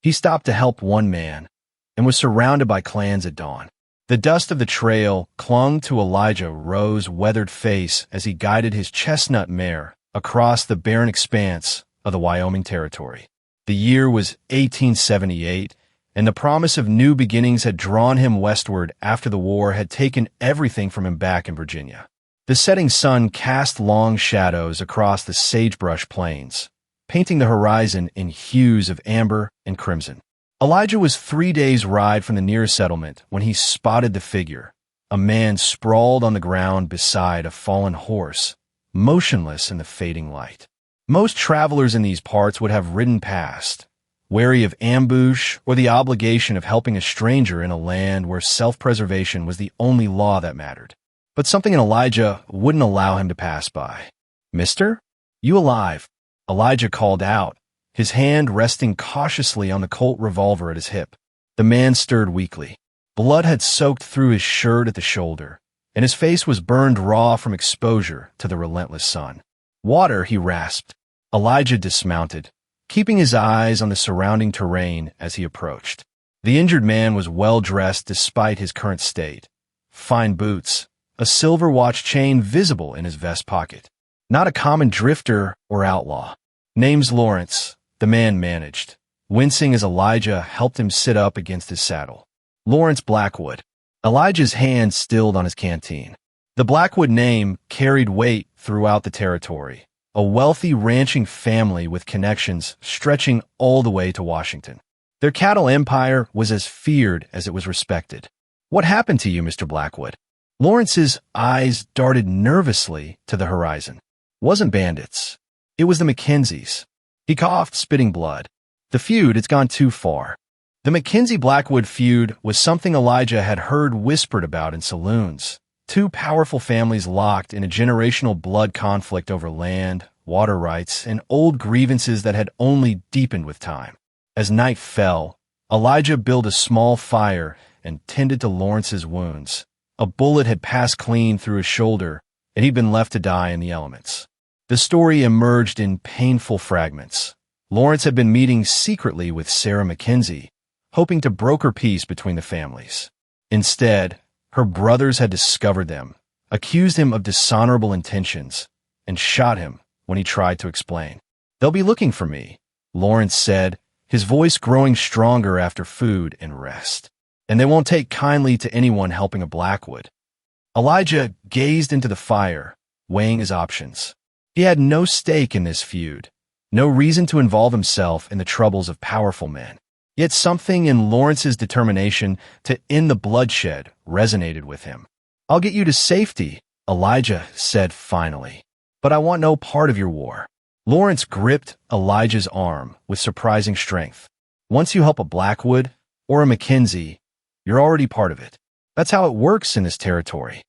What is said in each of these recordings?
He stopped to help one man and was surrounded by clans at dawn. The dust of the trail clung to Elijah's rose-weathered face as he guided his chestnut mare across the barren expanse of the Wyoming Territory. The year was 1878, and the promise of new beginnings had drawn him westward after the war had taken everything from him back in Virginia. The setting sun cast long shadows across the sagebrush plains, painting the horizon in hues of amber and crimson. Elijah was 3 days' ride from the nearest settlement when he spotted the figure, a man sprawled on the ground beside a fallen horse, motionless in the fading light. Most travelers in these parts would have ridden past, wary of ambush or the obligation of helping a stranger in a land where self-preservation was the only law that mattered. But something in Elijah wouldn't allow him to pass by. "Mister? You alive?" Elijah called out, his hand resting cautiously on the Colt revolver at his hip. The man stirred weakly. Blood had soaked through his shirt at the shoulder, and his face was burned raw from exposure to the relentless sun. "Water," he rasped. Elijah dismounted, keeping his eyes on the surrounding terrain as he approached. The injured man was well-dressed despite his current state. Fine boots, a silver watch chain visible in his vest pocket. Not a common drifter or outlaw. "Name's Lawrence," the man managed, wincing as Elijah helped him sit up against his saddle. "Lawrence Blackwood." Elijah's hand stilled on his canteen. The Blackwood name carried weight throughout the territory, a wealthy ranching family with connections stretching all the way to Washington. Their cattle empire was as feared as it was respected. "What happened to you, Mr. Blackwood?" Lawrence's eyes darted nervously to the horizon. "Wasn't bandits. It was the Mackenzies." He coughed, spitting blood. "The feud, it's gone too far." The Mackenzie-Blackwood feud was something Elijah had heard whispered about in saloons. Two powerful families locked in a generational blood conflict over land, water rights, and old grievances that had only deepened with time. As night fell, Elijah built a small fire and tended to Lawrence's wounds. A bullet had passed clean through his shoulder, and he'd been left to die in the elements. The story emerged in painful fragments. Lawrence had been meeting secretly with Sarah Mackenzie, hoping to broker peace between the families. Instead, her brothers had discovered them, accused him of dishonorable intentions, and shot him when he tried to explain. "They'll be looking for me," Lawrence said, his voice growing stronger after food and rest. "And they won't take kindly to anyone helping a Blackwood." Elijah gazed into the fire, weighing his options. He had no stake in this feud, no reason to involve himself in the troubles of powerful men. Yet something in Lawrence's determination to end the bloodshed resonated with him. "I'll get you to safety," Elijah said finally. "But I want no part of your war." Lawrence gripped Elijah's arm with surprising strength. "Once you help a Blackwood or a Mackenzie, you're already part of it. That's how it works in this territory."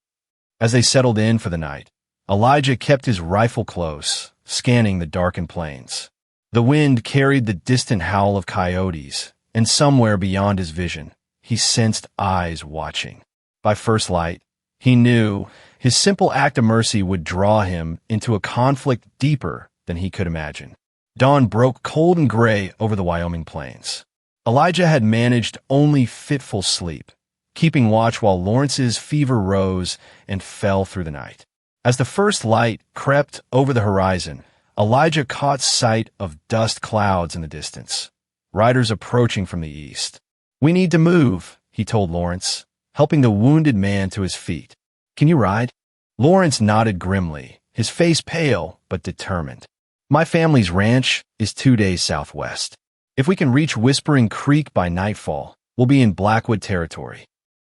As they settled in for the night, Elijah kept his rifle close, scanning the darkened plains. The wind carried the distant howl of coyotes, and somewhere beyond his vision, he sensed eyes watching. By first light, he knew his simple act of mercy would draw him into a conflict deeper than he could imagine. Dawn broke cold and gray over the Wyoming plains. Elijah had managed only fitful sleep, keeping watch while Lawrence's fever rose and fell through the night. As the first light crept over the horizon, Elijah caught sight of dust clouds in the distance, riders approaching from the east. "We need to move," he told Lawrence, helping the wounded man to his feet. "Can you ride?" Lawrence nodded grimly, his face pale but determined. "My family's ranch is 2 days southwest. If we can reach Whispering Creek by nightfall, we'll be in Blackwood territory."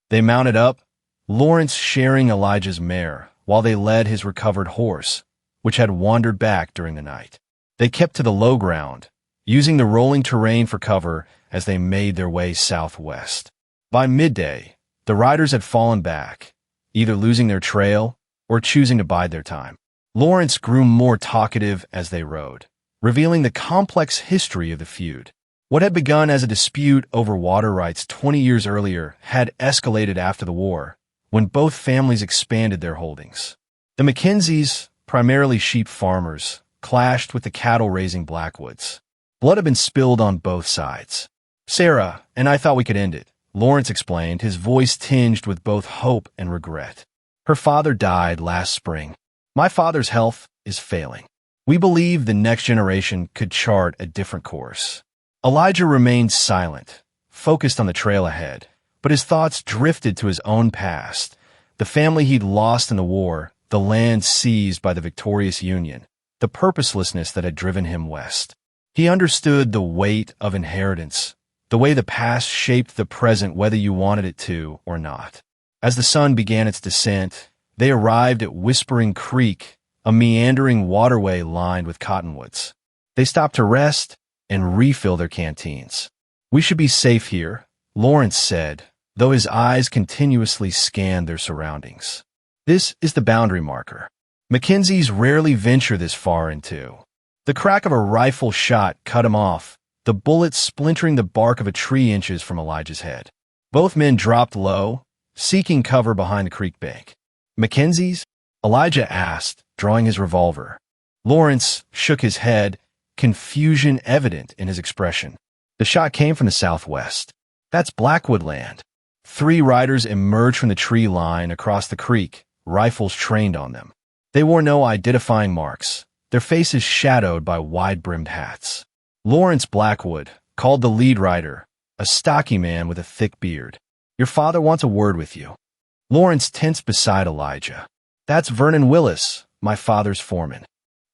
They mounted up, Lawrence sharing Elijah's mare, while they led his recovered horse, which had wandered back during the night. They kept to the low ground, using the rolling terrain for cover as they made their way southwest. By midday, the riders had fallen back, either losing their trail or choosing to bide their time. Lawrence grew more talkative as they rode, revealing the complex history of the feud. What had begun as a dispute over water rights 20 years earlier had escalated after the war, when both families expanded their holdings. The Mackenzies, primarily sheep farmers, clashed with the cattle-raising Blackwoods. Blood had been spilled on both sides. Sarah, and I thought we could end it, Lawrence explained, his voice tinged with both hope and regret. Her father died last spring. My father's health is failing. We believe the next generation could chart a different course. Elijah remained silent, focused on the trail ahead, but his thoughts drifted to his own past, the family he'd lost in the war, the land seized by the victorious Union, the purposelessness that had driven him west. He understood the weight of inheritance, the way the past shaped the present whether you wanted it to or not. As the sun began its descent, they arrived at Whispering Creek, a meandering waterway lined with cottonwoods. They stopped to rest and refill their canteens. We should be safe here, Lawrence said, though his eyes continuously scanned their surroundings. This is the boundary marker. Mackenzies rarely venture this far into. The crack of a rifle shot cut him off, the bullet splintering the bark of a tree inches from Elijah's head. Both men dropped low, seeking cover behind the creek bank. Mackenzies? Elijah asked, drawing his revolver. Lawrence shook his head, confusion evident in his expression. The shot came from the southwest. That's Blackwood land. 3 riders emerged from the tree line across the creek, rifles trained on them. They wore no identifying marks, their faces shadowed by wide-brimmed hats. Lawrence Blackwood called the lead rider, a stocky man with a thick beard. Your father wants a word with you. Lawrence tensed beside Elijah. That's Vernon Willis, my father's foreman.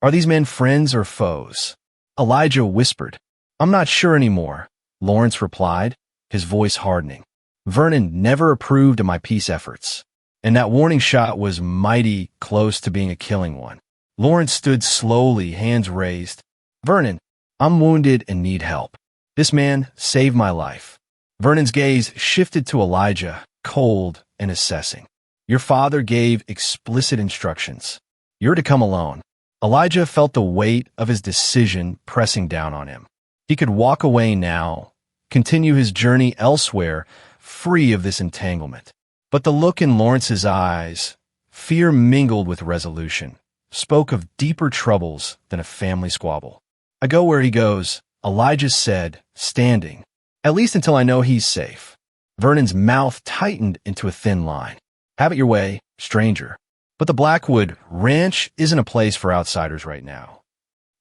Are these men friends or foes? Elijah whispered. I'm not sure anymore, Lawrence replied, his voice hardening. Vernon never approved of my peace efforts, and that warning shot was mighty close to being a killing one. Lawrence stood slowly, hands raised. Vernon, I'm wounded and need help. This man saved my life. Vernon's gaze shifted to Elijah, cold and assessing. Your father gave explicit instructions. You're to come alone. Elijah felt the weight of his decision pressing down on him. He could walk away now, continue his journey elsewhere, free of this entanglement. But the look in Lawrence's eyes, fear mingled with resolution, spoke of deeper troubles than a family squabble. I go where he goes, Elijah said, standing, at least until I know he's safe. Vernon's mouth tightened into a thin line. Have it your way, stranger. But the Blackwood Ranch isn't a place for outsiders right now.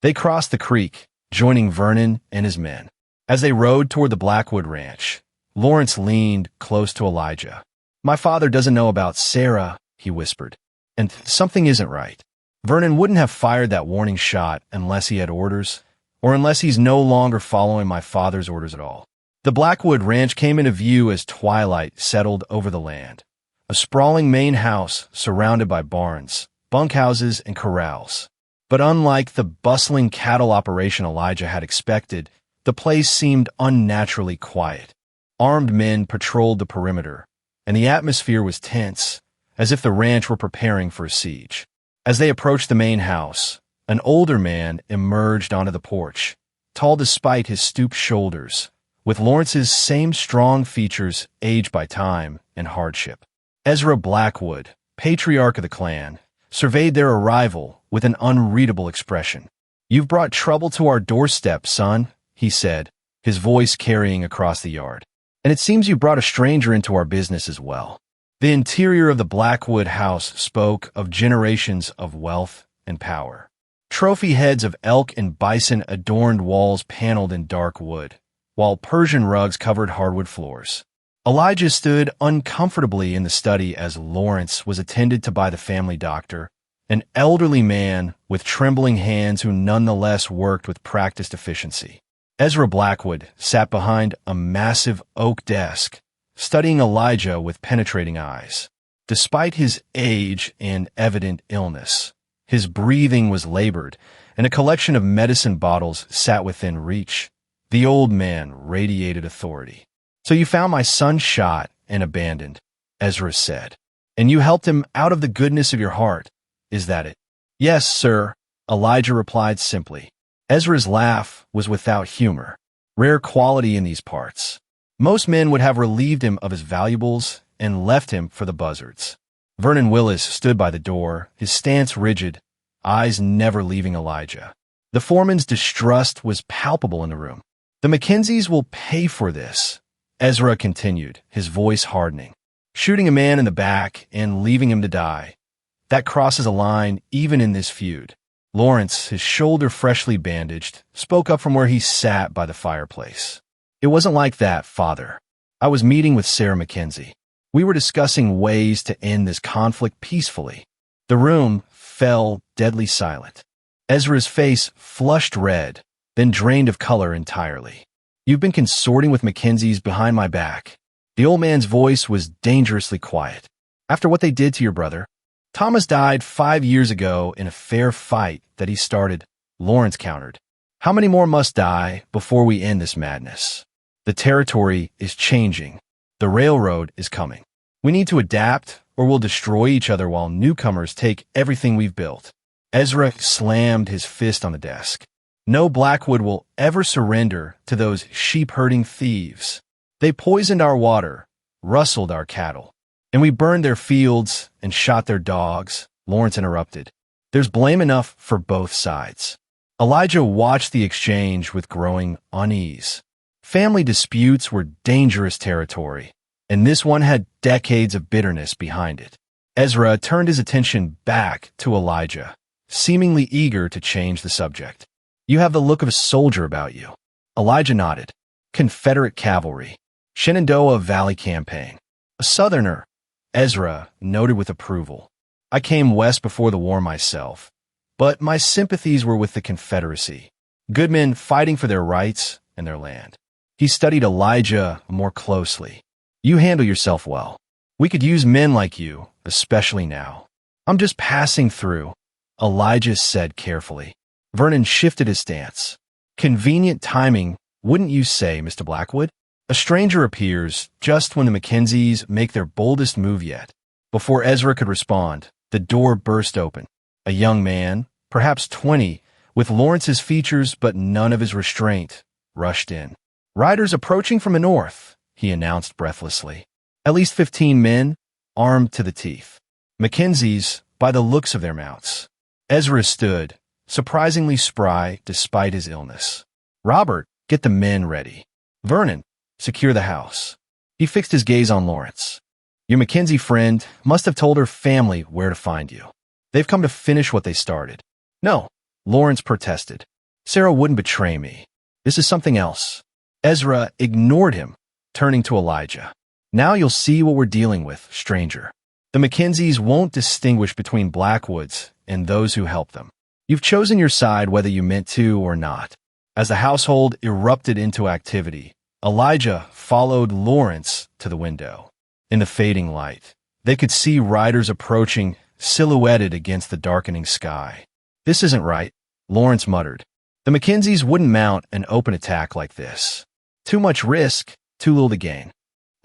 They crossed the creek, joining Vernon and his men. As they rode toward the Blackwood Ranch, Lawrence leaned close to Elijah. My father doesn't know about Sarah, he whispered, and something isn't right. Vernon wouldn't have fired that warning shot unless he had orders, or unless he's no longer following my father's orders at all. The Blackwood Ranch came into view as twilight settled over the land. A sprawling main house surrounded by barns, bunkhouses, and corrals. But unlike the bustling cattle operation Elijah had expected, the place seemed unnaturally quiet. Armed men patrolled the perimeter, and the atmosphere was tense, as if the ranch were preparing for a siege. As they approached the main house, an older man emerged onto the porch, tall despite his stooped shoulders, with Lawrence's same strong features aged by time and hardship. Ezra Blackwood, patriarch of the clan, surveyed their arrival with an unreadable expression. You've brought trouble to our doorstep, son, he said, his voice carrying across the yard. And it seems you brought a stranger into our business as well. The interior of the Blackwood house spoke of generations of wealth and power. Trophy heads of elk and bison adorned walls paneled in dark wood, while Persian rugs covered hardwood floors. Elijah stood uncomfortably in the study as Lawrence was attended to by the family doctor, an elderly man with trembling hands who nonetheless worked with practiced efficiency. Ezra Blackwood sat behind a massive oak desk, studying Elijah with penetrating eyes. Despite his age and evident illness, his breathing was labored, and a collection of medicine bottles sat within reach. The old man radiated authority. So you found my son shot and abandoned, Ezra said, and you helped him out of the goodness of your heart. Is that it? Yes, sir, Elijah replied simply. Ezra's laugh was without humor, rare quality in these parts. Most men would have relieved him of his valuables and left him for the buzzards. Vernon Willis stood by the door, his stance rigid, eyes never leaving Elijah. The foreman's distrust was palpable in the room. The Mackenzies will pay for this, Ezra continued, his voice hardening. Shooting a man in the back and leaving him to die. That crosses a line even in this feud. Lawrence, his shoulder freshly bandaged, spoke up from where he sat by the fireplace. It wasn't like that, Father. I was meeting with Sarah Mackenzie. We were discussing ways to end this conflict peacefully. The room fell deadly silent. Ezra's face flushed red, then drained of color entirely. You've been consorting with Mackenzies behind my back. The old man's voice was dangerously quiet. After what they did to your brother, Thomas died 5 years ago in a fair fight that he started, Lawrence countered. How many more must die before we end this madness? The territory is changing. The railroad is coming. We need to adapt or we'll destroy each other while newcomers take everything we've built. Ezra slammed his fist on the desk. No Blackwood will ever surrender to those sheep-herding thieves. They poisoned our water, rustled our cattle, and we burned their fields and shot their dogs, Lawrence interrupted. There's blame enough for both sides. Elijah watched the exchange with growing unease. Family disputes were dangerous territory, and this one had decades of bitterness behind it. Ezra turned his attention back to Elijah, seemingly eager to change the subject. You have the look of a soldier about you. Elijah nodded. Confederate cavalry. Shenandoah Valley campaign. A Southerner. Ezra noted with approval. I came west before the war myself, but my sympathies were with the Confederacy. Good men fighting for their rights and their land. He studied Elijah more closely. You handle yourself well. We could use men like you, especially now. I'm just passing through, Elijah said carefully. Vernon shifted his stance. Convenient timing, wouldn't you say, Mr. Blackwood? A stranger appears just when the Mackenzies make their boldest move yet. Before Ezra could respond, the door burst open. A young man, perhaps 20, with Lawrence's features but none of his restraint, rushed in. Riders approaching from the north, he announced breathlessly. At least 15 men, armed to the teeth. Mackenzies, by the looks of their mounts. Ezra stood, surprisingly spry despite his illness. Robert, get the men ready. Vernon, secure the house. He fixed his gaze on Lawrence. Your Mackenzie friend must have told her family where to find you. They've come to finish what they started. No, Lawrence protested. Sarah wouldn't betray me. This is something else. Ezra ignored him, turning to Elijah. Now you'll see what we're dealing with, stranger. The Mackenzies won't distinguish between Blackwoods and those who help them. You've chosen your side whether you meant to or not. As the household erupted into activity, Elijah followed Lawrence to the window. In the fading light, they could see riders approaching, silhouetted against the darkening sky. This isn't right, Lawrence muttered. The Mackenzies wouldn't mount an open attack like this. Too much risk, too little to gain.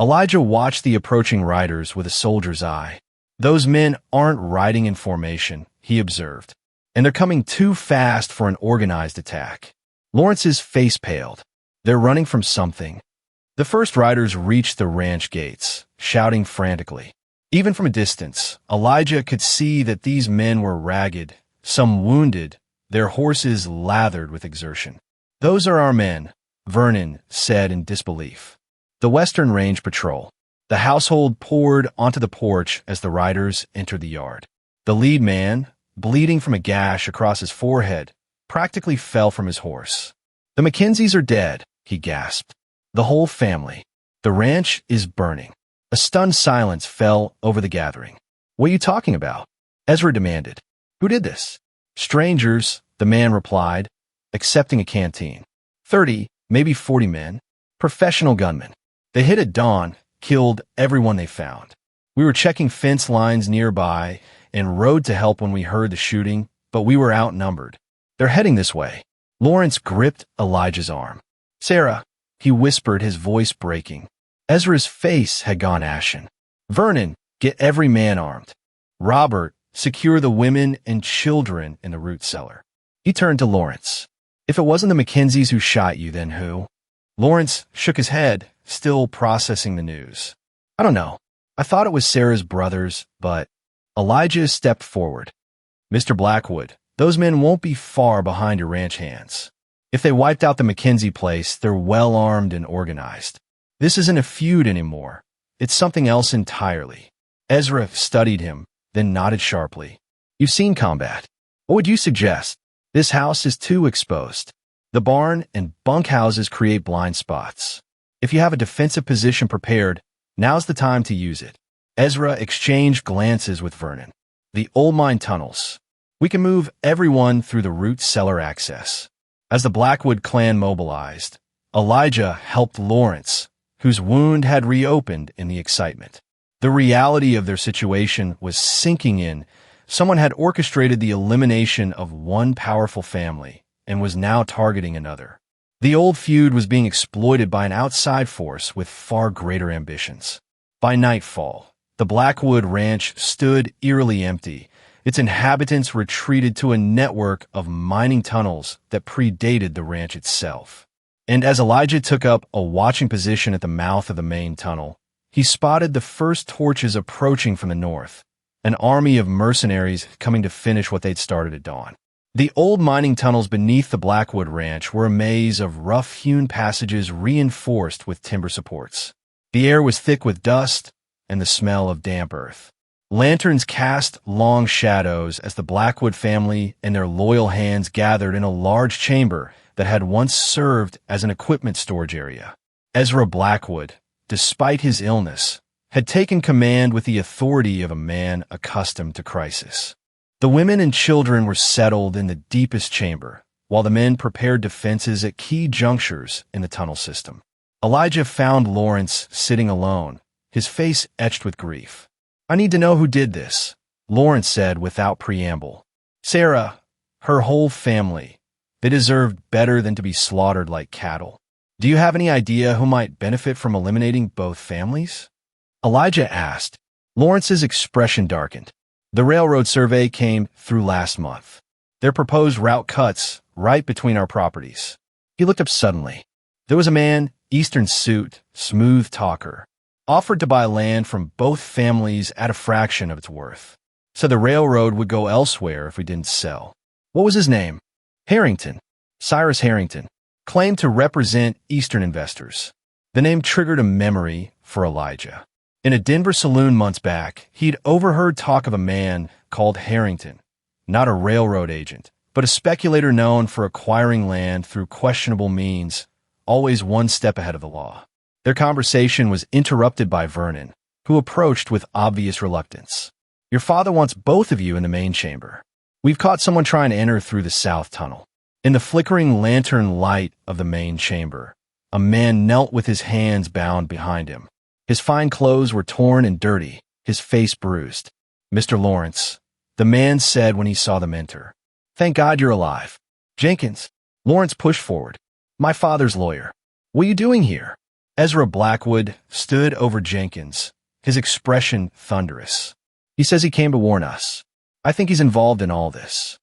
Elijah watched the approaching riders with a soldier's eye. Those men aren't riding in formation, he observed, and they're coming too fast for an organized attack. Lawrence's face paled. They're running from something. The first riders reached the ranch gates, shouting frantically. Even from a distance, Elijah could see that these men were ragged, some wounded, their horses lathered with exertion. Those are our men, Vernon said in disbelief. The Western Range Patrol. The household poured onto the porch as the riders entered the yard. The lead man, bleeding from a gash across his forehead, practically fell from his horse. The Mackenzies are dead, he gasped. The whole family. The ranch is burning. A stunned silence fell over the gathering. What are you talking about? Ezra demanded. Who did this? Strangers, the man replied, accepting a canteen. 30, maybe 40 men. Professional gunmen. They hit at dawn, killed everyone they found. We were checking fence lines nearby and rode to help when we heard the shooting, but we were outnumbered. They're heading this way. Lawrence gripped Elijah's arm. Sarah, he whispered, his voice breaking. Ezra's face had gone ashen. Vernon, get every man armed. Robert, secure the women and children in the root cellar. He turned to Lawrence. If it wasn't the Mackenzies who shot you, then who? Lawrence shook his head, still processing the news. I don't know. I thought it was Sarah's brothers, but... Elijah stepped forward. Mr. Blackwood, those men won't be far behind your ranch hands. If they wiped out the Mackenzie place, they're well-armed and organized. This isn't a feud anymore. It's something else entirely. Ezra studied him, then nodded sharply. You've seen combat. What would you suggest? This house is too exposed. The barn and bunkhouses create blind spots. If you have a defensive position prepared, now's the time to use it. Ezra exchanged glances with Vernon. The old mine tunnels. We can move everyone through the root cellar access. As the Blackwood clan mobilized, Elijah helped Lawrence, whose wound had reopened in the excitement. The reality of their situation was sinking in. Someone had orchestrated the elimination of one powerful family and was now targeting another. The old feud was being exploited by an outside force with far greater ambitions. By nightfall, the Blackwood Ranch stood eerily empty. Its inhabitants retreated to a network of mining tunnels that predated the ranch itself. And as Elijah took up a watching position at the mouth of the main tunnel, he spotted the first torches approaching from the north, an army of mercenaries coming to finish what they'd started at dawn. The old mining tunnels beneath the Blackwood Ranch were a maze of rough-hewn passages reinforced with timber supports. The air was thick with dust and the smell of damp earth. Lanterns cast long shadows as the Blackwood family and their loyal hands gathered in a large chamber that had once served as an equipment storage area. Ezra Blackwood, despite his illness, had taken command with the authority of a man accustomed to crisis. The women and children were settled in the deepest chamber, while the men prepared defenses at key junctures in the tunnel system. Elijah found Lawrence sitting alone, his face etched with grief. I need to know who did this, Lawrence said without preamble. Sarah, her whole family. They deserved better than to be slaughtered like cattle. Do you have any idea who might benefit from eliminating both families? Elijah asked. Lawrence's expression darkened. The railroad survey came through last month. Their proposed route cuts right between our properties. He looked up suddenly. There was a man, Eastern suit, smooth talker, offered to buy land from both families at a fraction of its worth. So the railroad would go elsewhere if we didn't sell. What was his name? Harrington. Cyrus Harrington. Claimed to represent Eastern investors. The name triggered a memory for Elijah. In a Denver saloon months back, he'd overheard talk of a man called Harrington, not a railroad agent, but a speculator known for acquiring land through questionable means, always one step ahead of the law. Their conversation was interrupted by Vernon, who approached with obvious reluctance. Your father wants both of you in the main chamber. We've caught someone trying to enter through the south tunnel. In the flickering lantern light of the main chamber, a man knelt with his hands bound behind him. His fine clothes were torn and dirty, his face bruised. Mr. Lawrence, the man said when he saw them enter. Thank God you're alive. Jenkins, Lawrence pushed forward. My father's lawyer. What are you doing here? Ezra Blackwood stood over Jenkins, his expression thunderous. He says he came to warn us. I think he's involved in all this.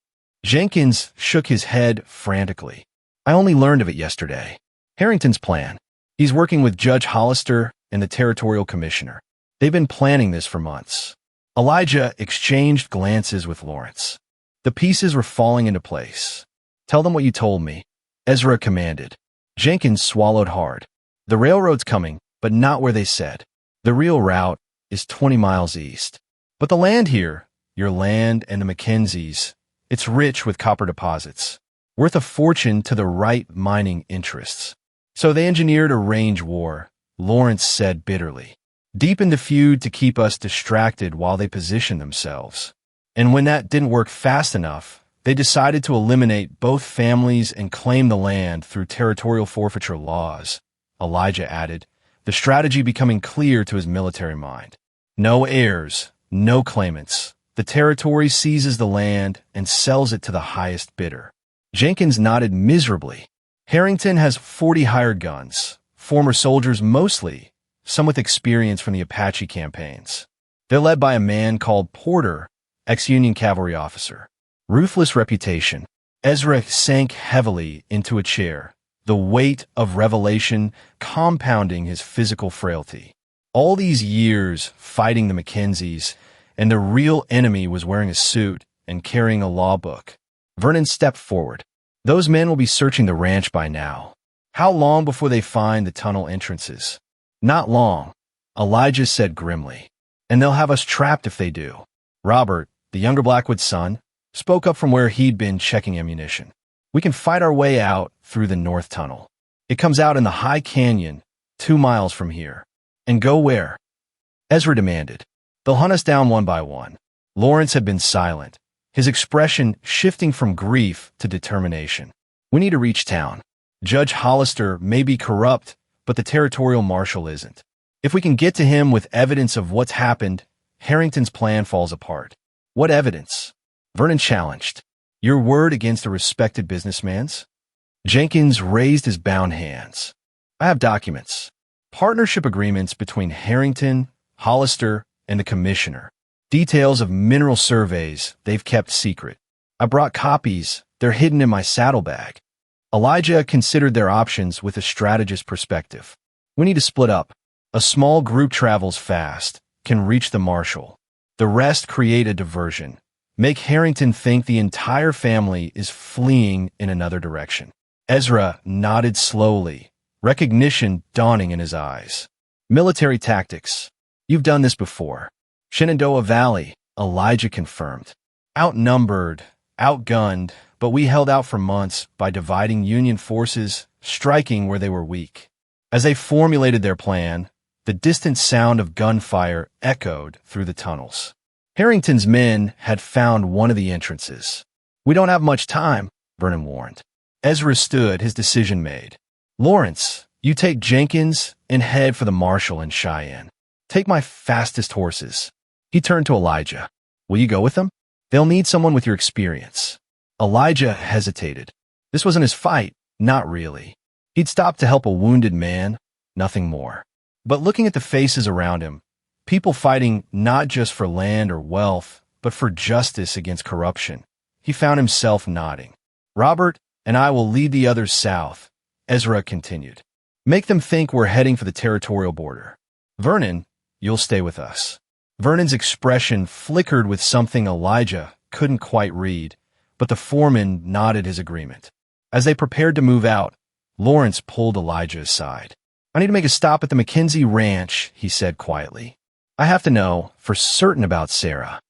Jenkins shook his head frantically. I only learned of it yesterday. Harrington's plan. He's working with Judge Hollister and the Territorial Commissioner. They've been planning this for months. Elijah exchanged glances with Lawrence. The pieces were falling into place. Tell them what you told me, Ezra commanded. Jenkins swallowed hard. The railroad's coming, but not where they said. The real route is 20 miles east. But the land here, your land and the Mackenzies, it's rich with copper deposits, worth a fortune to the right mining interests. So they engineered a range war, Lawrence said bitterly. Deepened the feud to keep us distracted while they positioned themselves. And when that didn't work fast enough, they decided to eliminate both families and claim the land through territorial forfeiture laws, Elijah added, the strategy becoming clear to his military mind. No heirs, no claimants. The territory seizes the land and sells it to the highest bidder. Jenkins nodded miserably. Harrington has 40 hired guns, former soldiers mostly, some with experience from the Apache campaigns. They're led by a man called Porter, ex-Union cavalry officer. Ruthless reputation. Ezra sank heavily into a chair, the weight of revelation compounding his physical frailty. All these years fighting the Mackenzies, and the real enemy was wearing a suit and carrying a law book. Vernon stepped forward. Those men will be searching the ranch by now. How long before they find the tunnel entrances? Not long, Elijah said grimly. And they'll have us trapped if they do. Robert, the younger Blackwood's son, spoke up from where he'd been checking ammunition. We can fight our way out through the north tunnel. It comes out in the high canyon, 2 miles from here. And go where? Ezra demanded. They'll hunt us down one by one. Lawrence had been silent, his expression shifting from grief to determination. We need to reach town. Judge Hollister may be corrupt, but the territorial marshal isn't. If we can get to him with evidence of what's happened, Harrington's plan falls apart. What evidence? Vernon challenged. Your word against a respected businessman's? Jenkins raised his bound hands. I have documents. Partnership agreements between Harrington, Hollister, and the commissioner. Details of mineral surveys they've kept secret. I brought copies. They're hidden in my saddlebag. Elijah considered their options with a strategist's perspective. We need to split up. A small group travels fast, can reach the marshal. The rest create a diversion. Make Harrington think the entire family is fleeing in another direction. Ezra nodded slowly, recognition dawning in his eyes. Military tactics. You've done this before. Shenandoah Valley, Elijah confirmed. Outnumbered, outgunned, but we held out for months by dividing Union forces, striking where they were weak. As they formulated their plan, the distant sound of gunfire echoed through the tunnels. Harrington's men had found one of the entrances. We don't have much time, Vernon warned. Ezra stood, his decision made. Lawrence, you take Jenkins and head for the marshal in Cheyenne. Take my fastest horses. He turned to Elijah. Will you go with them? They'll need someone with your experience. Elijah hesitated. This wasn't his fight, not really. He'd stopped to help a wounded man, nothing more. But looking at the faces around him, people fighting not just for land or wealth, but for justice against corruption, he found himself nodding. Robert and I will lead the others south, Ezra continued. Make them think we're heading for the territorial border. Vernon, you'll stay with us. Vernon's expression flickered with something Elijah couldn't quite read, but the foreman nodded his agreement. As they prepared to move out, Lawrence pulled Elijah aside. I need to make a stop at the McKenzie Ranch, he said quietly. I have to know for certain about Sarah.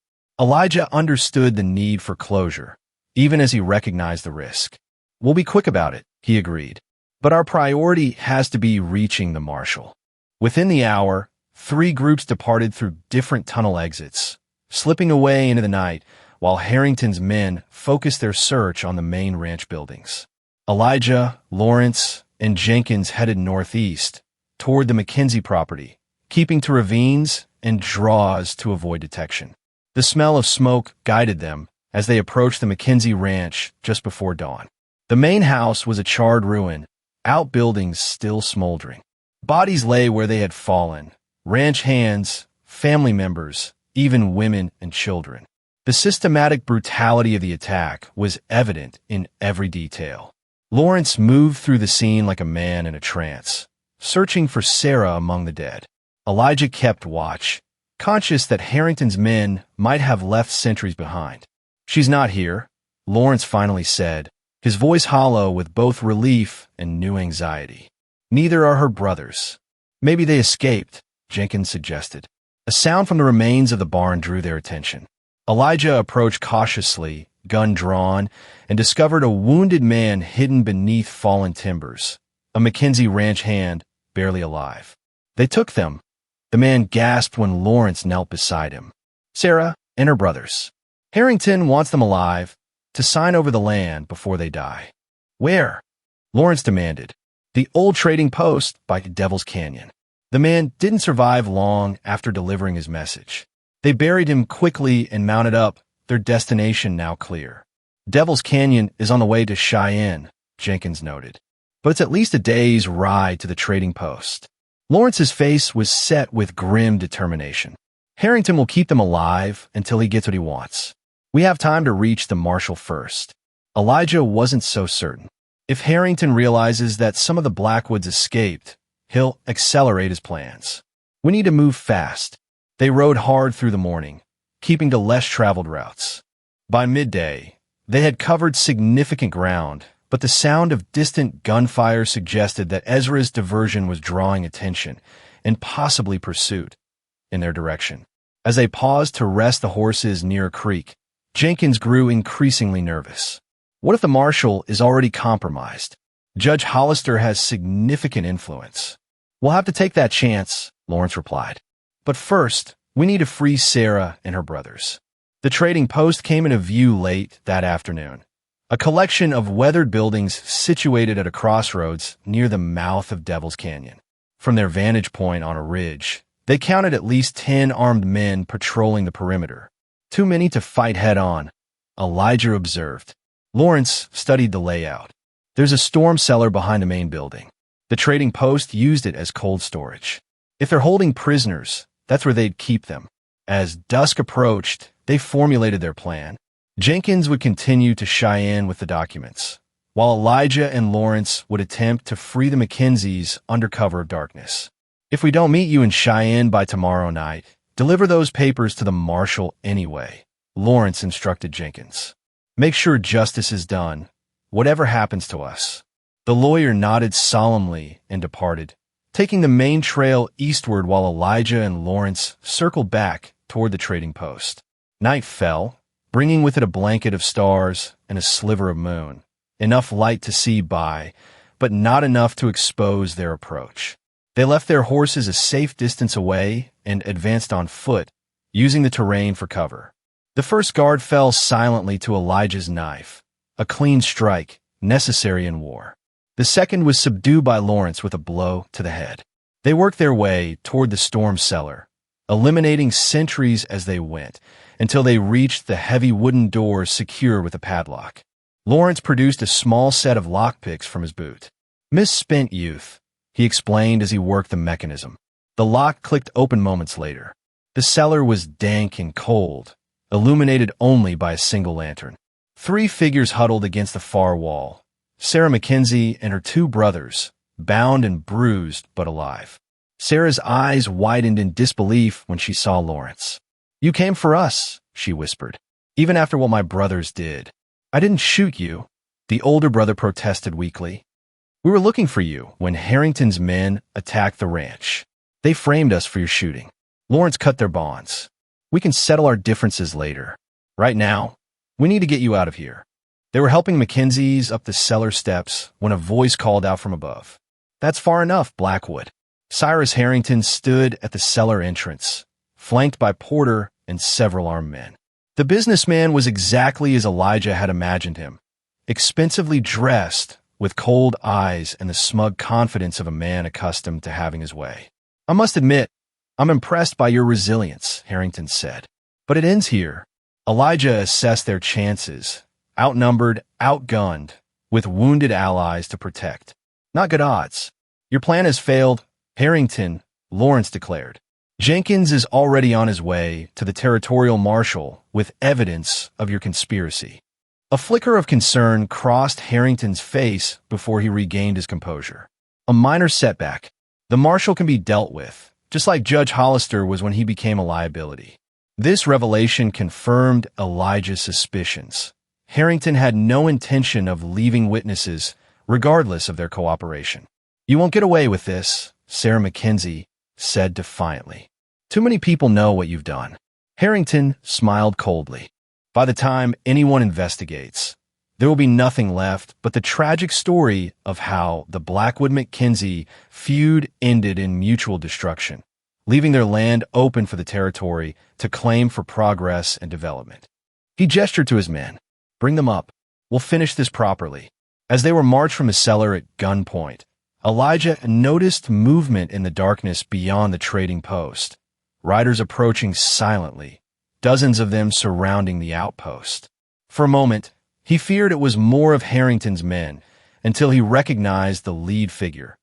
Elijah understood the need for closure, even as he recognized the risk. We'll be quick about it, he agreed. But our priority has to be reaching the marshal. Within the hour, 3 groups departed through different tunnel exits, slipping away into the night while Harrington's men focused their search on the main ranch buildings. Elijah, Lawrence, and Jenkins headed northeast toward the McKenzie property, keeping to ravines and draws to avoid detection. The smell of smoke guided them as they approached the McKenzie Ranch just before dawn. The main house was a charred ruin, outbuildings still smoldering. Bodies lay where they had fallen, ranch hands, family members, even women and children. The systematic brutality of the attack was evident in every detail. Lawrence moved through the scene like a man in a trance, searching for Sarah among the dead. Elijah kept watch, conscious that Harrington's men might have left sentries behind. She's not here, Lawrence finally said, his voice hollow with both relief and new anxiety. Neither are her brothers. Maybe they escaped, Jenkins suggested. A sound from the remains of the barn drew their attention. Elijah approached cautiously, gun drawn, and discovered a wounded man hidden beneath fallen timbers, a McKenzie Ranch hand, barely alive. They took them. The man gasped when Lawrence knelt beside him. Sarah and her brothers. Harrington wants them alive, to sign over the land before they die. Where? Lawrence demanded. The old trading post by Devil's Canyon. The man didn't survive long after delivering his message. They buried him quickly and mounted up, their destination now clear. Devil's Canyon is on the way to Cheyenne, Jenkins noted. But it's at least a day's ride to the trading post. Lawrence's face was set with grim determination. Harrington will keep them alive until he gets what he wants. We have time to reach the marshal first. Elijah wasn't so certain. If Harrington realizes that some of the Blackwoods escaped, he'll accelerate his plans. We need to move fast. They rode hard through the morning, keeping to less traveled routes. By midday, they had covered significant ground, but the sound of distant gunfire suggested that Ezra's diversion was drawing attention and possibly pursuit in their direction. As they paused to rest the horses near a creek, Jenkins grew increasingly nervous. What if the marshal is already compromised? Judge Hollister has significant influence. We'll have to take that chance, Lawrence replied. But first, we need to free Sarah and her brothers. The trading post came into view late that afternoon. A collection of weathered buildings situated at a crossroads near the mouth of Devil's Canyon. From their vantage point on a ridge, they counted at least 10 armed men patrolling the perimeter. Too many to fight head-on, Elijah observed. Lawrence studied the layout. There's a storm cellar behind the main building. The trading post used it as cold storage. If they're holding prisoners, that's where they'd keep them. As dusk approached, they formulated their plan. Jenkins would continue to Cheyenne with the documents, while Elijah and Lawrence would attempt to free the Mackenzies under cover of darkness. If we don't meet you in Cheyenne by tomorrow night, deliver those papers to the marshal anyway, Lawrence instructed Jenkins. Make sure justice is done, whatever happens to us. The lawyer nodded solemnly and departed, taking the main trail eastward while Elijah and Lawrence circled back toward the trading post. Night fell, bringing with it a blanket of stars and a sliver of moon, enough light to see by, but not enough to expose their approach. They left their horses a safe distance away and advanced on foot, using the terrain for cover. The first guard fell silently to Elijah's knife, a clean strike, necessary in war. The second was subdued by Lawrence with a blow to the head. They worked their way toward the storm cellar, eliminating sentries as they went, until they reached the heavy wooden doors secure with a padlock. Lawrence produced a small set of lockpicks from his boot. Misspent youth, he explained as he worked the mechanism. The lock clicked open moments later. The cellar was dank and cold, illuminated only by a single lantern. 3 figures huddled against the far wall. Sarah Mackenzie and her 2 brothers, bound and bruised but alive. Sarah's eyes widened in disbelief when she saw Lawrence. "You came for us," she whispered, "even after what my brothers did." "I didn't shoot you," the older brother protested weakly. "We were looking for you when Harrington's men attacked the ranch. They framed us for your shooting." Lawrence cut their bonds. "We can settle our differences later. Right now, we need to get you out of here." They were helping Mackenzies up the cellar steps when a voice called out from above. "That's far enough, Blackwood." Cyrus Harrington stood at the cellar entrance, flanked by Porter and several armed men. The businessman was exactly as Elijah had imagined him, expensively dressed, with cold eyes and the smug confidence of a man accustomed to having his way. "I must admit, I'm impressed by your resilience," Harrington said. "But it ends here." Elijah assessed their chances, outnumbered, outgunned, with wounded allies to protect. "Not good odds. Your plan has failed, Harrington," Lawrence declared. "Jenkins is already on his way to the territorial marshal with evidence of your conspiracy." A flicker of concern crossed Harrington's face before he regained his composure. "A minor setback. The marshal can be dealt with, just like Judge Hollister was when he became a liability." This revelation confirmed Elijah's suspicions. Harrington had no intention of leaving witnesses, regardless of their cooperation. "You won't get away with this," Sarah Mackenzie said defiantly. "Too many people know what you've done." Harrington smiled coldly. "By the time anyone investigates, there will be nothing left but the tragic story of how the Blackwood-Mackenzie feud ended in mutual destruction, leaving their land open for the territory to claim for progress and development." He gestured to his men. "Bring them up. We'll finish this properly." As they were marched from the cellar at gunpoint, Elijah noticed movement in the darkness beyond the trading post. Riders approaching silently, dozens of them surrounding the outpost. For a moment, he feared it was more of Harrington's men, until he recognized the lead figure.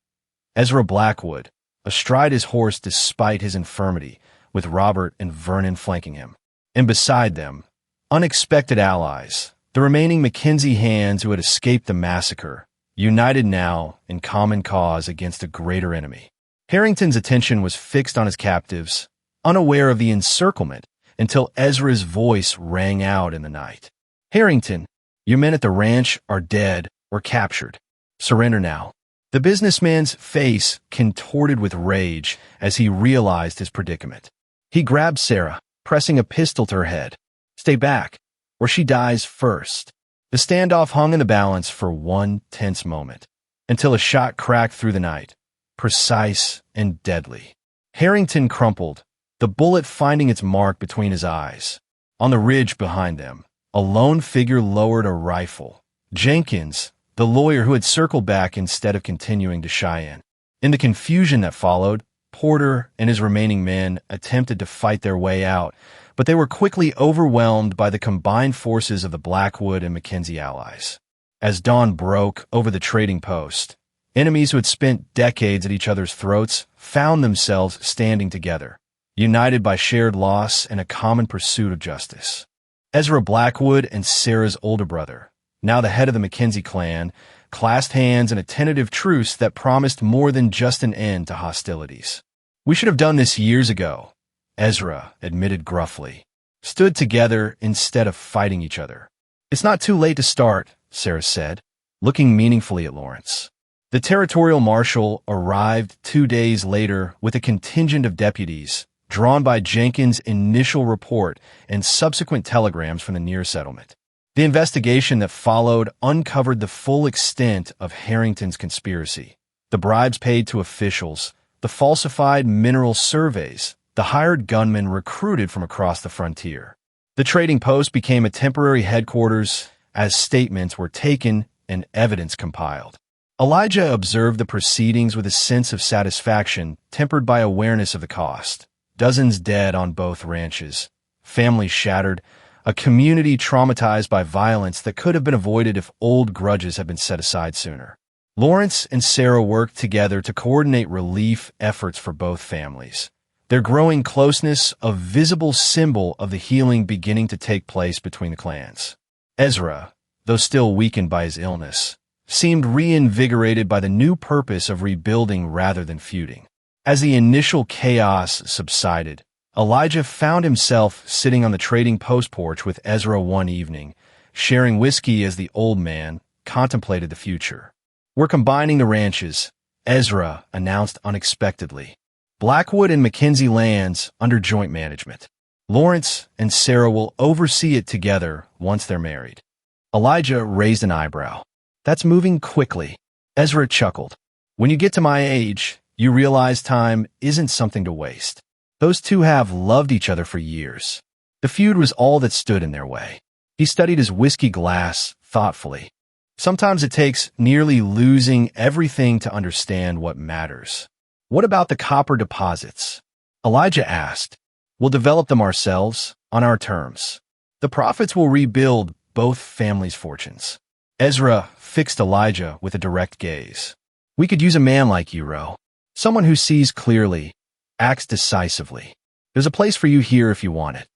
Ezra Blackwood, astride his horse despite his infirmity, with Robert and Vernon flanking him. And beside them, unexpected allies, the remaining Mackenzie hands who had escaped the massacre, united now in common cause against a greater enemy. Harrington's attention was fixed on his captives, unaware of the encirclement, until Ezra's voice rang out in the night. "Harrington, your men at the ranch are dead, We're captured. Surrender now." The businessman's face contorted with rage as he realized his predicament. He grabbed Sarah, pressing a pistol to her head. "Stay back, or she dies first." The standoff hung in the balance for one tense moment, until a shot cracked through the night, precise and deadly. Harrington crumpled, the bullet finding its mark between his eyes. On the ridge behind them, a lone figure lowered a rifle. Jenkins, the lawyer who had circled back instead of continuing to Cheyenne. In the confusion that followed, Porter and his remaining men attempted to fight their way out, but they were quickly overwhelmed by the combined forces of the Blackwood and Mackenzie allies. As dawn broke over the trading post, enemies who had spent decades at each other's throats found themselves standing together, united by shared loss and a common pursuit of justice. Ezra Blackwood and Sarah's older brother, now the head of the Mackenzie clan, clasped hands in a tentative truce that promised more than just an end to hostilities. "We should have done this years ago," Ezra admitted gruffly. "Stood together instead of fighting each other." "It's not too late to start," Sarah said, looking meaningfully at Lawrence. The territorial marshal arrived 2 days later with a contingent of deputies, drawn by Jenkins' initial report and subsequent telegrams from the near settlement. The investigation that followed uncovered the full extent of Harrington's conspiracy. The bribes paid to officials, the falsified mineral surveys, the hired gunmen recruited from across the frontier. The trading post became a temporary headquarters as statements were taken and evidence compiled. Elijah observed the proceedings with a sense of satisfaction tempered by awareness of the cost. Dozens dead on both ranches, families shattered, a community traumatized by violence that could have been avoided if old grudges had been set aside sooner. Lawrence and Sarah worked together to coordinate relief efforts for both families, their growing closeness a visible symbol of the healing beginning to take place between the clans. Ezra, though still weakened by his illness, seemed reinvigorated by the new purpose of rebuilding rather than feuding. As the initial chaos subsided, Elijah found himself sitting on the trading post porch with Ezra one evening, sharing whiskey as the old man contemplated the future. "We're combining the ranches," Ezra announced unexpectedly. "Blackwood and Mackenzie lands under joint management. Lawrence and Sarah will oversee it together once they're married." Elijah raised an eyebrow. "That's moving quickly." Ezra chuckled. "When you get to my age, you realize time isn't something to waste. Those two have loved each other for years." The feud was all that stood in their way. He studied his whiskey glass thoughtfully. "Sometimes it takes nearly losing everything to understand what matters." "What about the copper deposits?" Elijah asked. "We'll develop them ourselves, on our terms. The profits will rebuild both families' fortunes." Ezra fixed Elijah with a direct gaze. "We could use a man like you, Ro. Someone who sees clearly, acts decisively. There's a place for you here if you want it."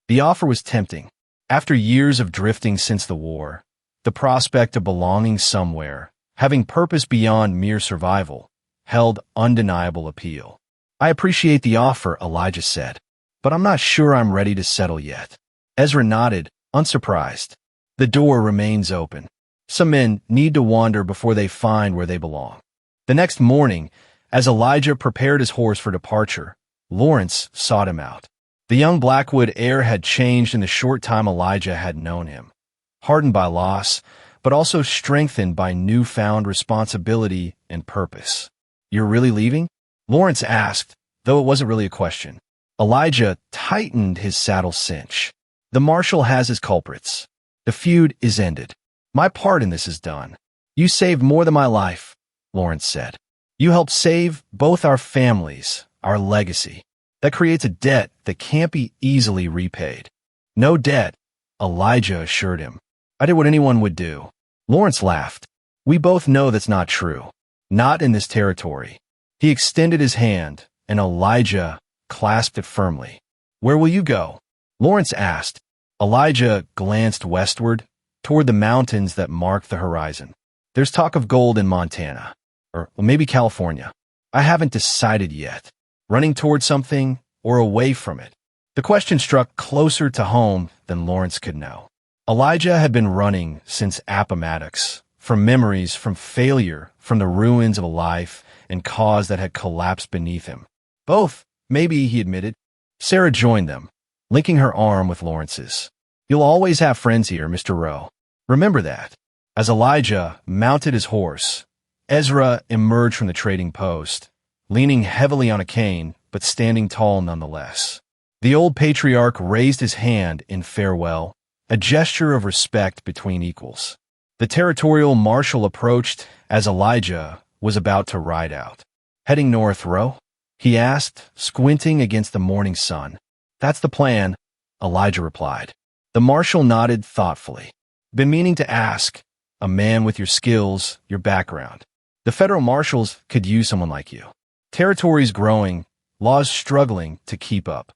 The offer was tempting. After years of drifting since the war, the prospect of belonging somewhere, having purpose beyond mere survival, held undeniable appeal. "I appreciate the offer," Elijah said, "but I'm not sure I'm ready to settle yet." Ezra nodded, unsurprised. "The door remains open. Some men need to wander before they find where they belong." The next morning, as Elijah prepared his horse for departure, Lawrence sought him out. The young Blackwood heir had changed in the short time Elijah had known him, hardened by loss, but also strengthened by newfound responsibility and purpose. "You're really leaving?" Lawrence asked, though it wasn't really a question. Elijah tightened his saddle cinch. "The marshal has his culprits. The feud is ended. My part in this is done. You saved more than my life," Lawrence said. "You helped save both our families, our legacy. That creates a debt that can't be easily repaid." "No debt," Elijah assured him. "I did what anyone would do." Lawrence laughed. "We both know that's not true. Not in this territory." He extended his hand, and Elijah clasped it firmly. "Where will you go?" Lawrence asked. Elijah glanced westward, toward the mountains that marked the horizon. "There's talk of gold in Montana. Or maybe California. I haven't decided yet. Running toward something or away from it." The question struck closer to home than Lawrence could know. Elijah had been running since Appomattox, from memories, from failure, from the ruins of a life and cause that had collapsed beneath him. Both, maybe, he admitted. Sarah joined them, linking her arm with Lawrence's. You'll always have friends here, Mr. Rowe. Remember that. As Elijah mounted his horse, Ezra emerged from the trading post, leaning heavily on a cane, but standing tall nonetheless. The old patriarch raised his hand in farewell, a gesture of respect between equals. The territorial marshal approached as Elijah was about to ride out. Heading north, Rowe? He asked, squinting against the morning sun. That's the plan, Elijah replied. The marshal nodded thoughtfully. Been meaning to ask, a man with your skills, your background. The federal marshals could use someone like you. Territories growing, laws struggling to keep up.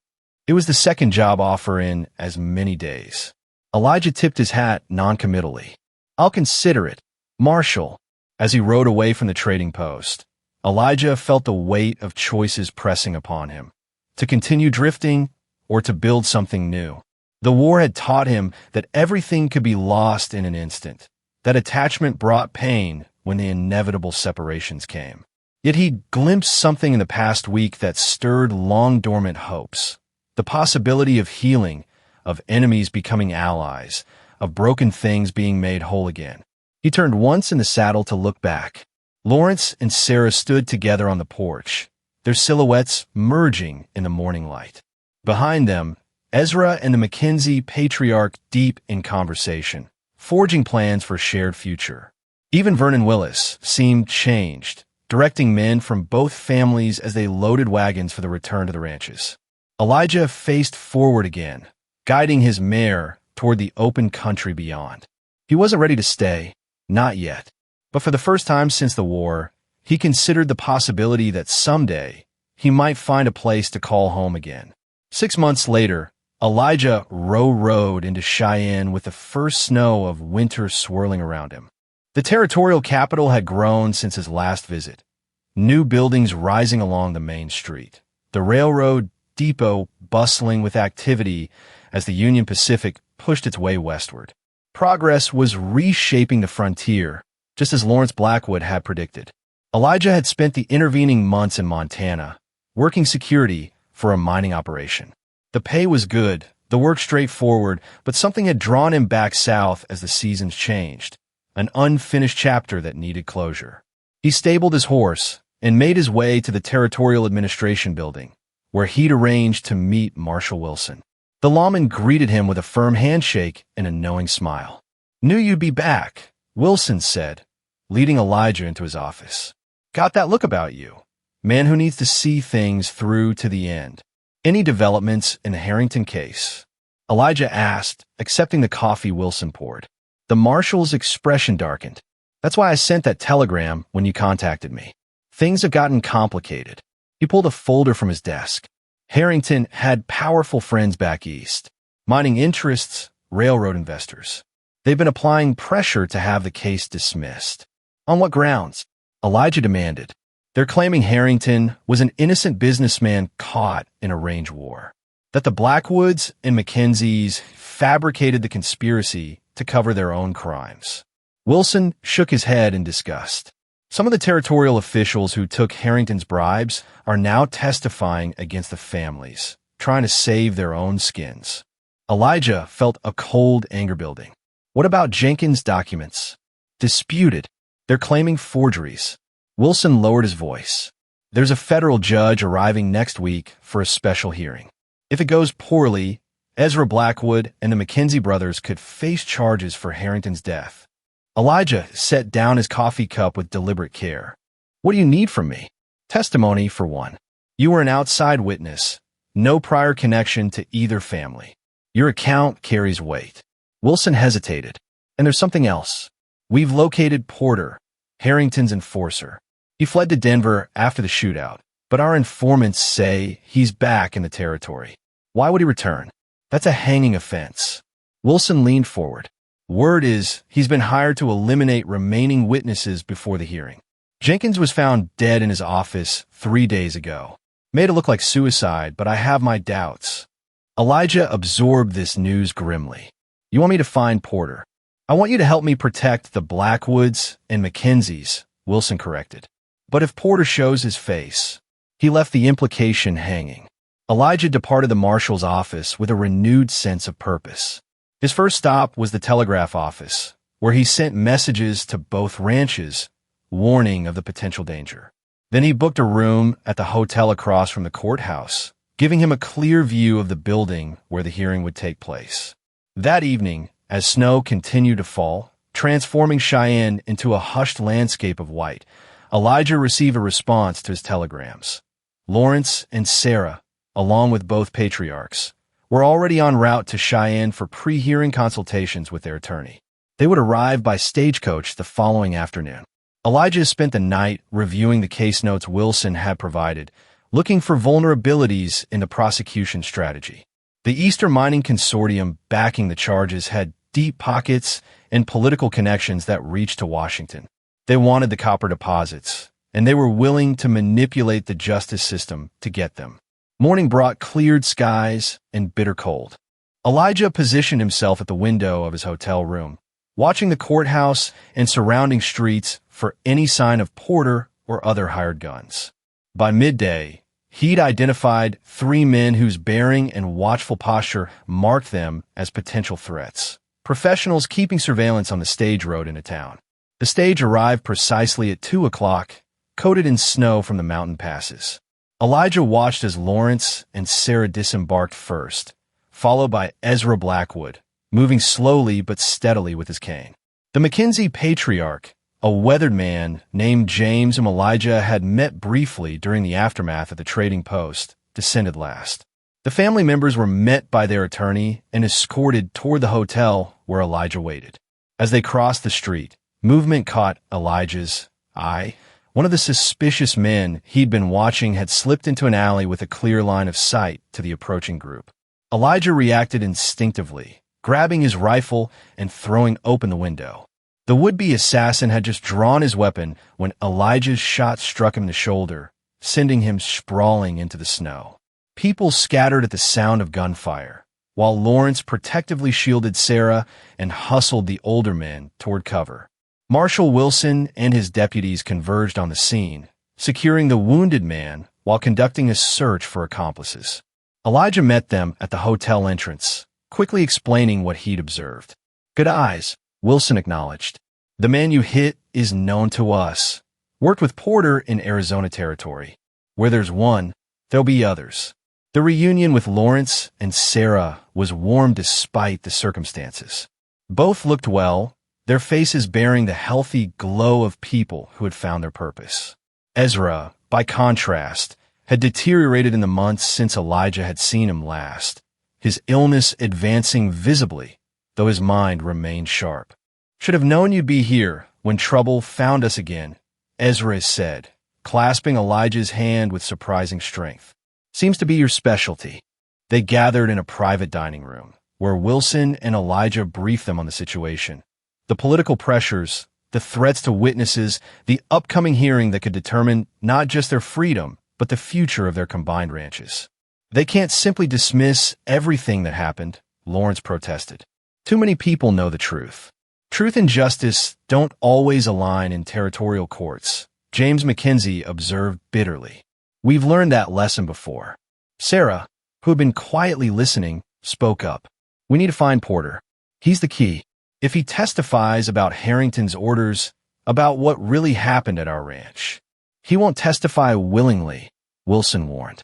It was the second job offer in as many days. Elijah tipped his hat noncommittally. I'll consider it, Marshal. As he rode away from the trading post, Elijah felt the weight of choices pressing upon him. To continue drifting or to build something new. The war had taught him that everything could be lost in an instant, that attachment brought pain when the inevitable separations came. Yet he glimpsed something in the past week that stirred long-dormant hopes. The possibility of healing, of enemies becoming allies, of broken things being made whole again. He turned once in the saddle to look back. Lawrence and Sarah stood together on the porch, their silhouettes merging in the morning light. Behind them, Ezra and the Mackenzie patriarch deep in conversation, forging plans for a shared future. Even Vernon Willis seemed changed, directing men from both families as they loaded wagons for the return to the ranches. Elijah faced forward again, guiding his mare toward the open country beyond. He wasn't ready to stay, not yet. But for the first time since the war, he considered the possibility that someday he might find a place to call home again. 6 months later, Elijah rode into Cheyenne with the first snow of winter swirling around him. The territorial capital had grown since his last visit. New buildings rising along the main street. The railroad depot bustling with activity as the Union Pacific pushed its way westward. Progress was reshaping the frontier, just as Lawrence Blackwood had predicted. Elijah had spent the intervening months in Montana, working security for a mining operation. The pay was good, the work straightforward, but something had drawn him back south as the seasons changed, an unfinished chapter that needed closure. He stabled his horse and made his way to the Territorial Administration Building, where he'd arranged to meet Marshal Wilson. The lawman greeted him with a firm handshake and a knowing smile. Knew you'd be back, Wilson said, leading Elijah into his office. Got that look about you. Man who needs to see things through to the end. Any developments in the Harrington case? Elijah asked, accepting the coffee Wilson poured. The marshal's expression darkened. That's why I sent that telegram when you contacted me. Things have gotten complicated. He pulled a folder from his desk. Harrington had powerful friends back east. Mining interests, railroad investors. They've been applying pressure to have the case dismissed. On what grounds? Elijah demanded. They're claiming Harrington was an innocent businessman caught in a range war. That the Blackwoods and Mackenzies fabricated the conspiracy to cover their own crimes. Wilson shook his head in disgust. Some of the territorial officials who took Harrington's bribes are now testifying against the families, trying to save their own skins. Elijah felt a cold anger building. What about Jenkins' documents? Disputed. They're claiming forgeries. Wilson lowered his voice. There's a federal judge arriving next week for a special hearing. If it goes poorly, Ezra Blackwood and the Mackenzie brothers could face charges for Harrington's death. Elijah set down his coffee cup with deliberate care. What do you need from me? Testimony, for one. You were an outside witness, no prior connection to either family. Your account carries weight. Wilson hesitated. And there's something else. We've located Porter, Harrington's enforcer. He fled to Denver after the shootout, but our informants say he's back in the territory. Why would he return? That's a hanging offense. Wilson leaned forward. Word is he's been hired to eliminate remaining witnesses before the hearing. Jenkins was found dead in his office 3 days ago. Made it look like suicide, but I have my doubts. Elijah absorbed this news grimly. You want me to find Porter? I want you to help me protect the Blackwoods and Mackenzies, Wilson corrected. But if Porter shows his face, he left the implication hanging. Elijah departed the marshal's office with a renewed sense of purpose. His first stop was the telegraph office, where he sent messages to both ranches, warning of the potential danger. Then he booked a room at the hotel across from the courthouse, giving him a clear view of the building where the hearing would take place. That evening, as snow continued to fall, transforming Cheyenne into a hushed landscape of white, Elijah received a response to his telegrams. Lawrence and Sarah, along with both patriarchs, were already en route to Cheyenne for pre-hearing consultations with their attorney. They would arrive by stagecoach the following afternoon. Elijah spent the night reviewing the case notes Wilson had provided, looking for vulnerabilities in the prosecution strategy. The Eastern Mining Consortium backing the charges had deep pockets and political connections that reached to Washington. They wanted the copper deposits, and they were willing to manipulate the justice system to get them. Morning brought cleared skies and bitter cold. Elijah positioned himself at the window of his hotel room, watching the courthouse and surrounding streets for any sign of Porter or other hired guns. By midday, he'd identified 3 men whose bearing and watchful posture marked them as potential threats. Professionals keeping surveillance on the stage rode into town. The stage arrived precisely at 2 o'clock, coated in snow from the mountain passes. Elijah watched as Lawrence and Sarah disembarked first, followed by Ezra Blackwood, moving slowly but steadily with his cane. The Mackenzie patriarch, a weathered man named James, whom Elijah had met briefly during the aftermath of the trading post, descended last. The family members were met by their attorney and escorted toward the hotel where Elijah waited. As they crossed the street, movement caught Elijah's eye. One of the suspicious men he'd been watching had slipped into an alley with a clear line of sight to the approaching group. Elijah reacted instinctively, grabbing his rifle and throwing open the window. The would-be assassin had just drawn his weapon when Elijah's shot struck him in the shoulder, sending him sprawling into the snow. People scattered at the sound of gunfire, while Lawrence protectively shielded Sarah and hustled the older men toward cover. Marshal Wilson and his deputies converged on the scene, securing the wounded man while conducting a search for accomplices. Elijah met them at the hotel entrance, quickly explaining what he'd observed. "Good eyes," Wilson acknowledged. "The man you hit is known to us. Worked with Porter in Arizona territory. Where there's one, there'll be others." The reunion with Lawrence and Sarah was warm despite the circumstances. Both looked well, their faces bearing the healthy glow of people who had found their purpose. Ezra, by contrast, had deteriorated in the months since Elijah had seen him last, his illness advancing visibly, though his mind remained sharp. "Should have known you'd be here when trouble found us again," Ezra said, clasping Elijah's hand with surprising strength. "Seems to be your specialty." They gathered in a private dining room, where Wilson and Elijah briefed them on the situation. The political pressures, the threats to witnesses, the upcoming hearing that could determine not just their freedom, but the future of their combined ranches. "They can't simply dismiss everything that happened," Lawrence protested. "Too many people know the truth. Truth and justice don't always align in territorial courts," James Mackenzie observed bitterly. "We've learned that lesson before." Sarah, who had been quietly listening, spoke up. "We need to find Porter. He's the key. If he testifies about Harrington's orders, about what really happened at our ranch, he won't testify willingly," Wilson warned.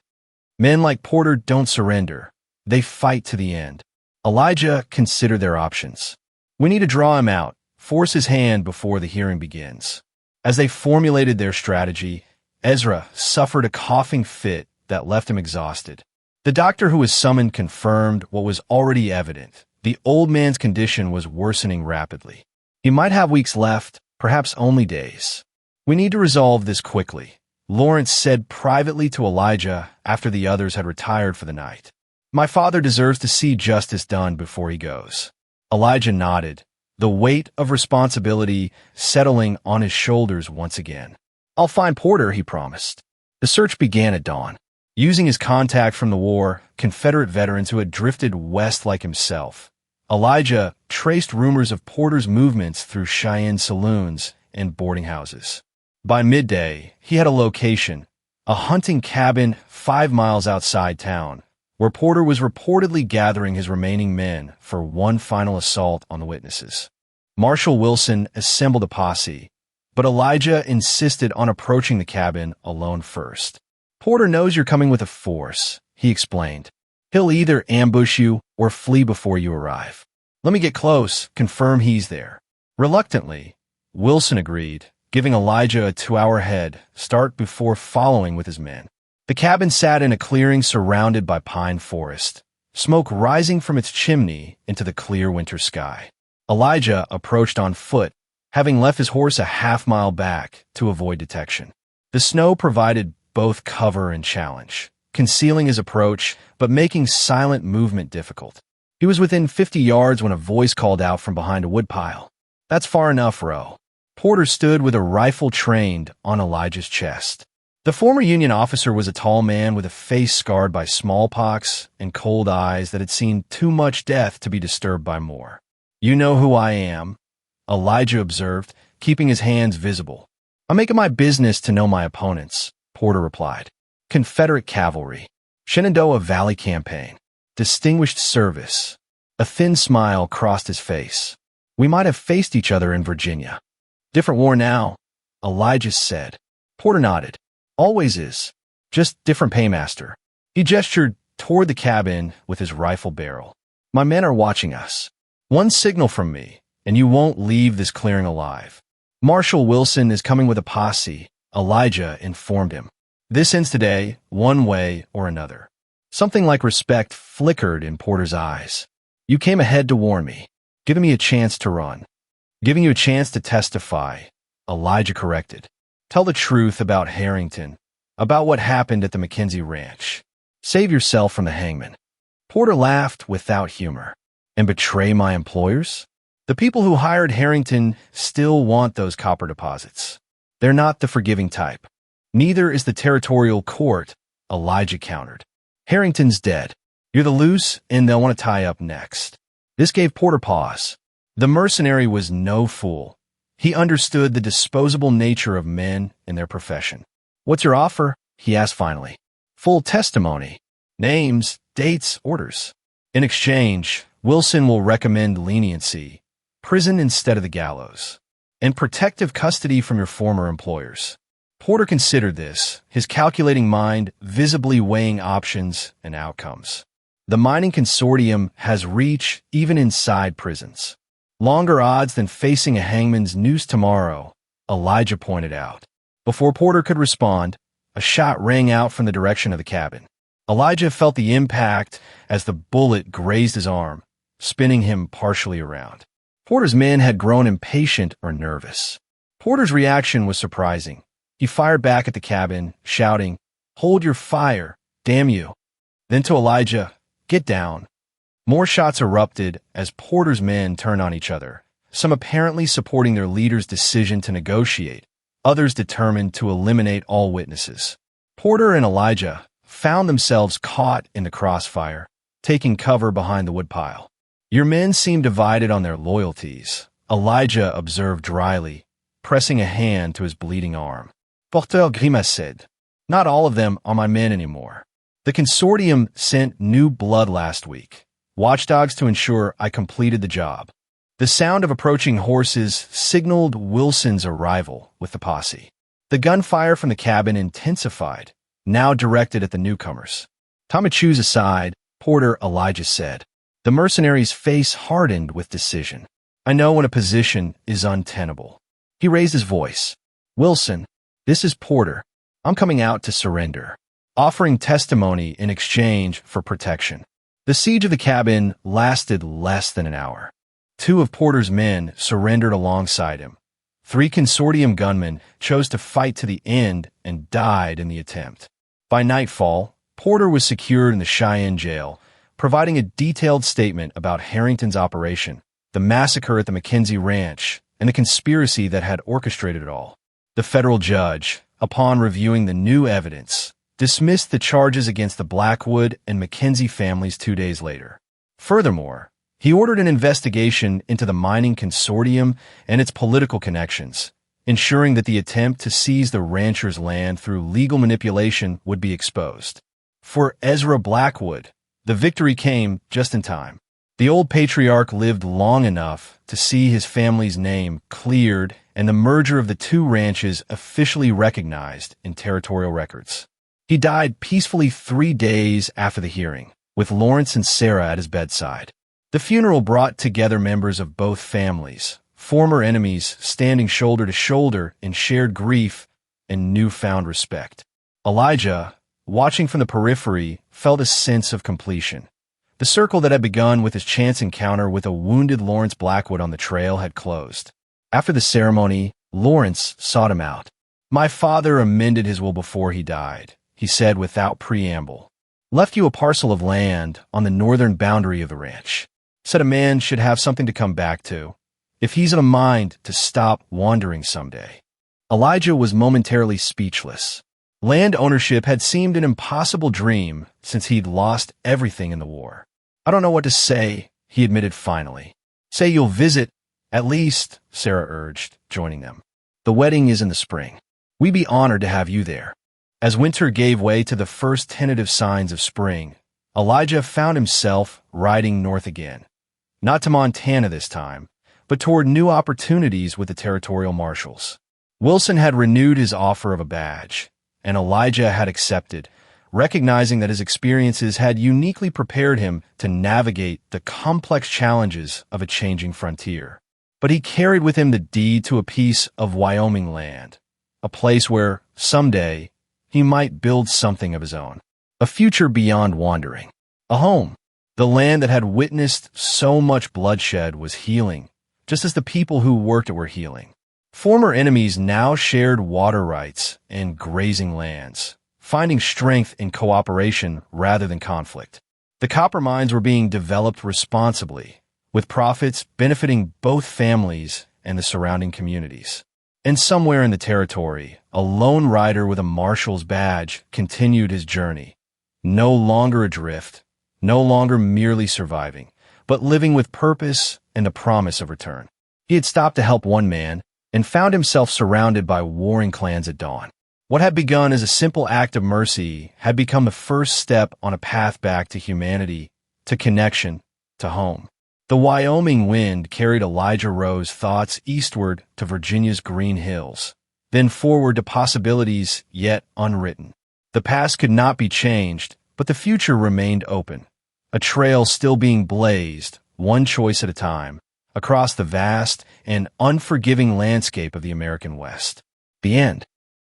"Men like Porter don't surrender. They fight to the end." Elijah considered their options. "We need to draw him out, force his hand before the hearing begins." As they formulated their strategy, Ezra suffered a coughing fit that left him exhausted. The doctor who was summoned confirmed what was already evident. The old man's condition was worsening rapidly. He might have weeks left, perhaps only days. "We need to resolve this quickly," Lawrence said privately to Elijah after the others had retired for the night. "My father deserves to see justice done before he goes." Elijah nodded, the weight of responsibility settling on his shoulders once again. "I'll find Porter," he promised. The search began at dawn. Using his contact from the war, Confederate veterans who had drifted west like himself, Elijah traced rumors of Porter's movements through Cheyenne saloons and boarding houses. By midday, he had a location, a hunting cabin 5 miles outside town, where Porter was reportedly gathering his remaining men for one final assault on the witnesses. Marshal Wilson assembled a posse, but Elijah insisted on approaching the cabin alone first. "Porter knows you're coming with a force," he explained. "He'll either ambush you or flee before you arrive. Let me get close, confirm he's there." Reluctantly, Wilson agreed, giving Elijah a 2-hour head start before following with his men. The cabin sat in a clearing surrounded by pine forest, smoke rising from its chimney into the clear winter sky. Elijah approached on foot, having left his horse a half-mile back to avoid detection. The snow provided both cover and challenge, concealing his approach but making silent movement difficult. He was within 50 yards when a voice called out from behind a woodpile. "That's far enough, Roe." Porter stood with a rifle trained on Elijah's chest. The former Union officer was a tall man with a face scarred by smallpox and cold eyes that had seen too much death to be disturbed by more. "You know who I am," Elijah observed, keeping his hands visible. "I make it my business to know my opponents," Porter replied. "Confederate cavalry. Shenandoah Valley Campaign. Distinguished service." A thin smile crossed his face. "We might have faced each other in Virginia." "Different war now," Elijah said. Porter nodded. "Always is. Just different paymaster." He gestured toward the cabin with his rifle barrel. "My men are watching us. One signal from me, and you won't leave this clearing alive." "Marshal Wilson is coming with a posse," Elijah informed him. "This ends today, one way or another." Something like respect flickered in Porter's eyes. "You came ahead to warn me, giving me a chance to run." "Giving you a chance to testify," Elijah corrected. "Tell the truth about Harrington, about what happened at the McKenzie Ranch. Save yourself from the hangman." Porter laughed without humor. "And betray my employers? The people who hired Harrington still want those copper deposits. They're not the forgiving type." "Neither is the territorial court," Elijah countered. "Harrington's dead. You're the loose, and they'll want to tie up next." This gave Porter pause. The mercenary was no fool. He understood the disposable nature of men in their profession. "What's your offer?" he asked finally. "Full testimony. Names, dates, orders. In exchange, Wilson will recommend leniency, prison instead of the gallows, and protective custody from your former employers." Porter considered this, his calculating mind visibly weighing options and outcomes. The mining consortium has reach even inside prisons. Longer odds than facing a hangman's noose tomorrow, Elijah pointed out. Before Porter could respond, a shot rang out from the direction of the cabin. Elijah felt the impact as the bullet grazed his arm, spinning him partially around. Porter's men had grown impatient or nervous. Porter's reaction was surprising. He fired back at the cabin, shouting, "Hold your fire, damn you." Then to Elijah, "Get down." More shots erupted as Porter's men turned on each other, some apparently supporting their leader's decision to negotiate, others determined to eliminate all witnesses. Porter and Elijah found themselves caught in the crossfire, taking cover behind the woodpile. "Your men seem divided on their loyalties," Elijah observed dryly, pressing a hand to his bleeding arm. Porter grimaced. "Not all of them are my men anymore. The consortium sent new blood last week. Watchdogs to ensure I completed the job." The sound of approaching horses signaled Wilson's arrival with the posse. The gunfire from the cabin intensified, now directed at the newcomers. "Time to choose a side," Porter Elijah said. The mercenary's face hardened with decision. "I know when a position is untenable." He raised his voice. "Wilson, this is Porter. I'm coming out to surrender, offering testimony in exchange for protection." The siege of the cabin lasted less than an hour. 2 of Porter's men surrendered alongside him. 3 consortium gunmen chose to fight to the end and died in the attempt. By nightfall, Porter was secured in the Cheyenne jail, providing a detailed statement about Harrington's operation, the massacre at the McKenzie Ranch, and the conspiracy that had orchestrated it all. The federal judge, upon reviewing the new evidence, dismissed the charges against the Blackwood and McKenzie families 2 days later. Furthermore, He ordered an investigation into the mining consortium and its political connections, ensuring that the attempt to seize the rancher's land through legal manipulation would be exposed. For Ezra Blackwood, the victory came just in time. The old patriarch lived long enough to see his family's name cleared and the merger of the two ranches officially recognized in territorial records. He died peacefully 3 days after the hearing, with Lawrence and Sarah at his bedside. The funeral brought together members of both families, former enemies standing shoulder to shoulder in shared grief and newfound respect. Elijah, watching from the periphery, felt a sense of completion. The circle that had begun with his chance encounter with a wounded Lawrence Blackwood on the trail had closed. After the ceremony, Lawrence sought him out. "My father amended his will before he died," he said without preamble. "Left you a parcel of land on the northern boundary of the ranch. Said a man should have something to come back to, if he's in a mind to stop wandering someday." Elijah was momentarily speechless. Land ownership had seemed an impossible dream since he'd lost everything in the war. "I don't know what to say," he admitted finally. "Say you'll visit, at least," Sarah urged, joining them. "The wedding is in the spring. We'd be honored to have you there." As winter gave way to the first tentative signs of spring, Elijah found himself riding north again. Not to Montana this time, but toward new opportunities with the territorial marshals. Wilson had renewed his offer of a badge, and Elijah had accepted, recognizing that his experiences had uniquely prepared him to navigate the complex challenges of a changing frontier. But he carried with him the deed to a piece of Wyoming land, a place where, someday, he might build something of his own, a future beyond wandering, a home. The land that had witnessed so much bloodshed was healing, just as the people who worked it were healing. Former enemies now shared water rights and grazing lands, finding strength in cooperation rather than conflict. The copper mines were being developed responsibly, with profits benefiting both families and the surrounding communities. And somewhere in the territory, a lone rider with a marshal's badge continued his journey, no longer adrift, no longer merely surviving, but living with purpose and the promise of return. He had stopped to help one man and found himself surrounded by warring clans at dawn. What had begun as a simple act of mercy had become the first step on a path back to humanity, to connection, to home. The Wyoming wind carried Elijah Rowe's thoughts eastward to Virginia's green hills, then forward to possibilities yet unwritten. The past could not be changed, but the future remained open, a trail still being blazed, one choice at a time, across the vast and unforgiving landscape of the American West. The end.